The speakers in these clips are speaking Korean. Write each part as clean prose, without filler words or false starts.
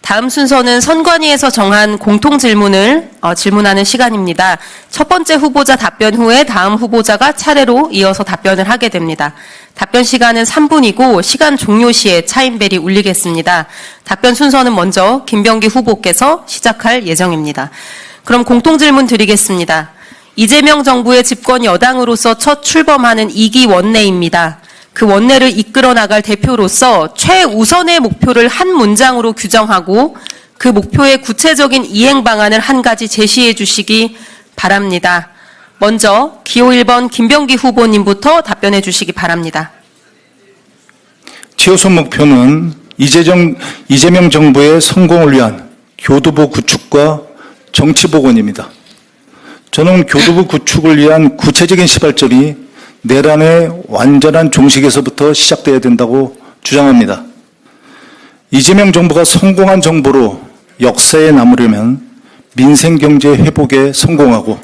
다음 순서는 선관위에서 정한 공통질문을 질문하는 시간입니다. 첫 번째 후보자 답변 후에 다음 후보자가 차례로 이어서 답변을 하게 됩니다. 답변 시간은 3분이고 시간 종료 시에 차임벨이 울리겠습니다. 답변 순서는 먼저 김병기 후보께서 시작할 예정입니다. 그럼 공통질문 드리겠습니다. 이재명 정부의 집권 여당으로서 첫 출범하는 2기 원내입니다. 그 원내를 이끌어 나갈 대표로서 최우선의 목표를 한 문장으로 규정하고 그 목표의 구체적인 이행 방안을 한 가지 제시해 주시기 바랍니다. 먼저 기호 1번 김병기 후보님부터 답변해 주시기 바랍니다. 최우선 목표는 이재명 정부의 성공을 위한 교두보 구축과 정치 복원입니다. 저는 교두보 구축을 위한 구체적인 시발점이 내란의 완전한 종식에서부터 시작돼야 된다고 주장합니다. 이재명 정부가 성공한 정부로 역사에 남으려면 민생경제 회복에 성공하고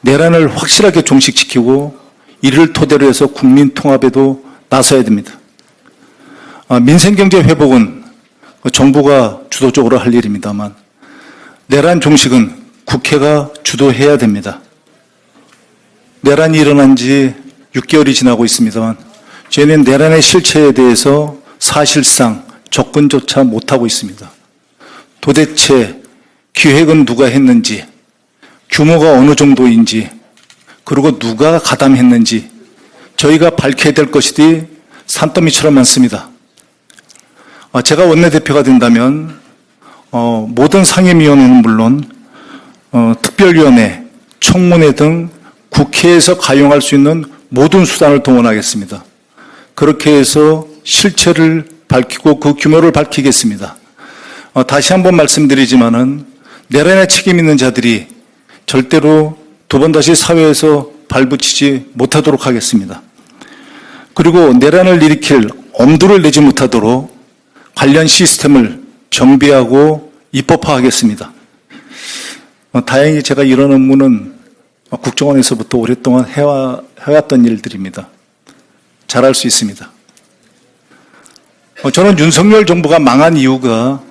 내란을 확실하게 종식시키고 이를 토대로 해서 국민 통합에도 나서야 됩니다. 민생경제 회복은 정부가 주도적으로 할 일입니다만 내란 종식은 국회가 주도해야 됩니다. 내란이 일어난 지 6개월이 지나고 있습니다만 저희는 내란의 실체에 대해서 사실상 접근조차 못하고 있습니다. 도대체 기획은 누가 했는지, 규모가 어느 정도인지, 그리고 누가 가담했는지 저희가 밝혀야 될 것이 산더미처럼 많습니다. 제가 원내대표가 된다면 모든 상임위원회는 물론 특별위원회, 청문회 등 국회에서 가용할 수 있는 모든 수단을 동원하겠습니다. 그렇게 해서 실체를 밝히고 그 규모를 밝히겠습니다. 다시 한번 말씀드리지만은 내란에 책임 있는 자들이 절대로 두 번 다시 사회에서 발붙이지 못하도록 하겠습니다. 그리고 내란을 일으킬 엄두를 내지 못하도록 관련 시스템을 정비하고 입법화하겠습니다. 다행히 제가 이런 업무는 국정원에서부터 오랫동안 해왔던 일들입니다. 잘할 수 있습니다. 저는 윤석열 정부가 망한 이유가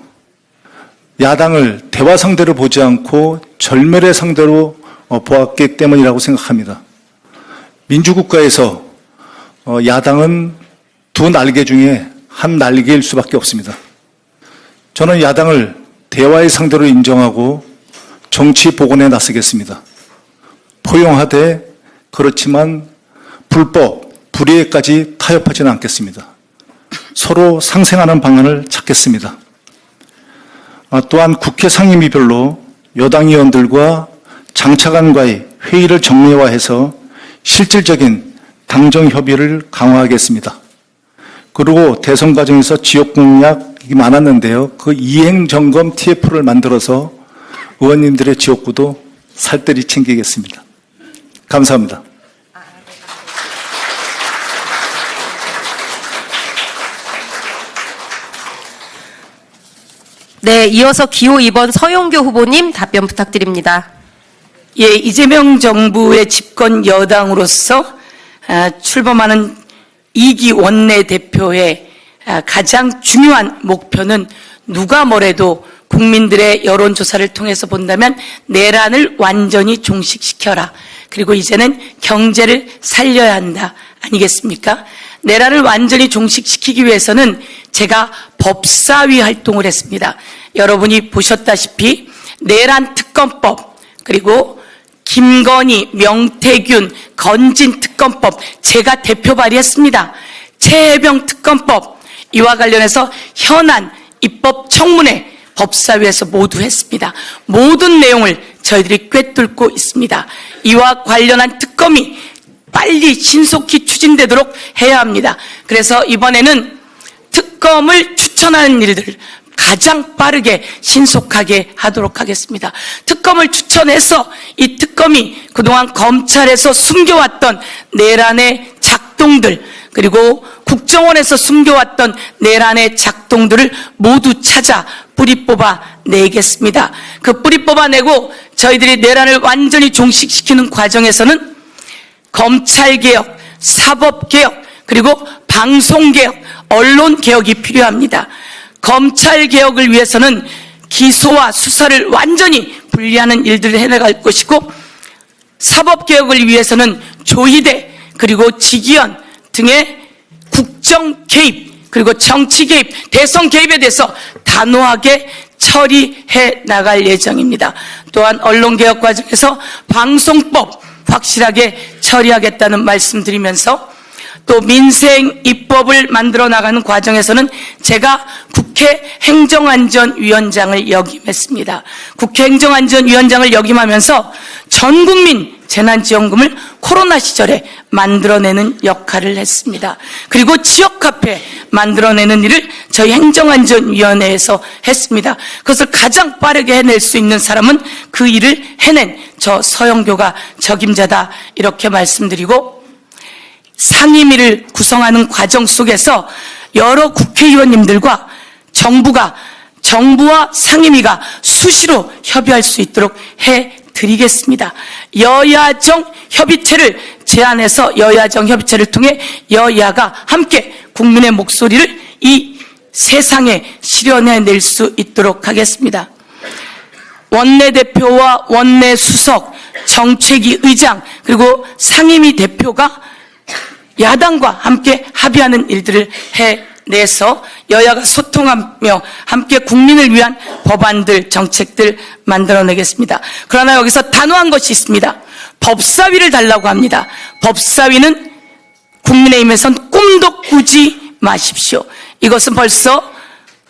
야당을 대화 상대로 보지 않고 절멸의 상대로 보았기 때문이라고 생각합니다. 민주국가에서 야당은 두 날개 중에 한 날개일 수밖에 없습니다. 저는 야당을 대화의 상대로 인정하고 정치 복원에 나서겠습니다. 포용하되 그렇지만 불법, 불의에까지 타협하지는 않겠습니다. 서로 상생하는 방안을 찾겠습니다. 또한 국회 상임위별로 여당 의원들과 장차관과의 회의를 정례화해서 실질적인 당정 협의를 강화하겠습니다. 그리고 대선 과정에서 지역 공약이 많았는데요. 그 이행 점검 TF를 만들어서 의원님들의 지역구도 살뜰히 챙기겠습니다. 감사합니다. 네, 이어서 기호 2번 서영교 후보님 답변 부탁드립니다. 예, 이재명 정부의 집권 여당으로서 출범하는 2기 원내대표의 가장 중요한 목표는 누가 뭐래도 국민들의 여론조사를 통해서 본다면 내란을 완전히 종식시켜라. 그리고 이제는 경제를 살려야 한다. 아니겠습니까? 내란을 완전히 종식시키기 위해서는 제가 법사위 활동을 했습니다. 여러분이 보셨다시피 내란 특검법, 그리고 김건희, 명태균, 건진 특검법 제가 대표 발의했습니다. 최혜병 특검법, 이와 관련해서 현안 입법 청문회 법사위에서 모두 했습니다. 모든 내용을 저희들이 꿰뚫고 있습니다. 이와 관련한 특검이 빨리 신속히 추진되도록 해야 합니다. 그래서 이번에는 특검을 추천하는 일들을 가장 빠르게 신속하게 하도록 하겠습니다. 특검을 추천해서 이 특검이 그동안 검찰에서 숨겨왔던 내란의 작동들, 그리고 국정원에서 숨겨왔던 내란의 작동들을 모두 찾아 뿌리 뽑아 내겠습니다. 그 뿌리 뽑아 내고 저희들이 내란을 완전히 종식시키는 과정에서는 검찰개혁, 사법개혁, 그리고 방송개혁, 언론개혁이 필요합니다. 검찰 개혁을 위해서는 기소와 수사를 완전히 분리하는 일들을 해나갈 것이고, 사법 개혁을 위해서는 조희대 그리고 직위원 등의 국정 개입 그리고 정치 개입, 대선 개입에 대해서 단호하게 처리해 나갈 예정입니다. 또한 언론개혁 과정에서 방송법 확실하게 처리하겠다는 말씀드리면서, 또 민생 입법을 만들어 나가는 과정에서는 제가 국회 행정안전위원장을 역임했습니다. 국회 행정안전위원장을 역임하면서 전 국민 재난지원금을 코로나 시절에 만들어내는 역할을 했습니다. 그리고 지역화폐 만들어내는 일을 저희 행정안전위원회에서 했습니다. 그것을 가장 빠르게 해낼 수 있는 사람은 그 일을 해낸 저 서영교가 적임자다, 이렇게 말씀드리고, 상임위를 구성하는 과정 속에서 여러 국회의원님들과 정부와 상임위가 수시로 협의할 수 있도록 해드리겠습니다. 여야정 협의체를 제안해서 여야정 협의체를 통해 여야가 함께 국민의 목소리를 이 세상에 실현해낼 수 있도록 하겠습니다. 원내대표와 원내수석, 정책위 의장, 그리고 상임위 대표가 야당과 함께 합의하는 일들을 해내서 여야가 소통하며 함께 국민을 위한 법안들, 정책들 만들어내겠습니다. 그러나 여기서 단호한 것이 있습니다. 법사위를 달라고 합니다. 법사위는 국민의힘에선 꿈도 꾸지 마십시오. 이것은 벌써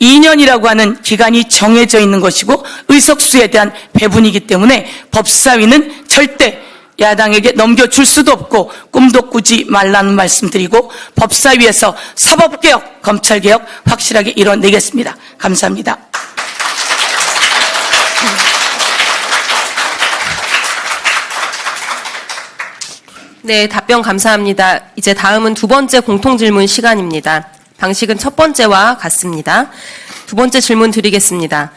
2년이라고 하는 기간이 정해져 있는 것이고 의석수에 대한 배분이기 때문에 법사위는 절대 야당에게 넘겨줄 수도 없고 꿈도 꾸지 말라는 말씀드리고, 법사위에서 사법개혁, 검찰개혁 확실하게 이뤄내겠습니다. 감사합니다. 네, 답변 감사합니다. 이제 다음은 두 번째 공통질문 시간입니다. 방식은 첫 번째와 같습니다. 두 번째 질문 드리겠습니다.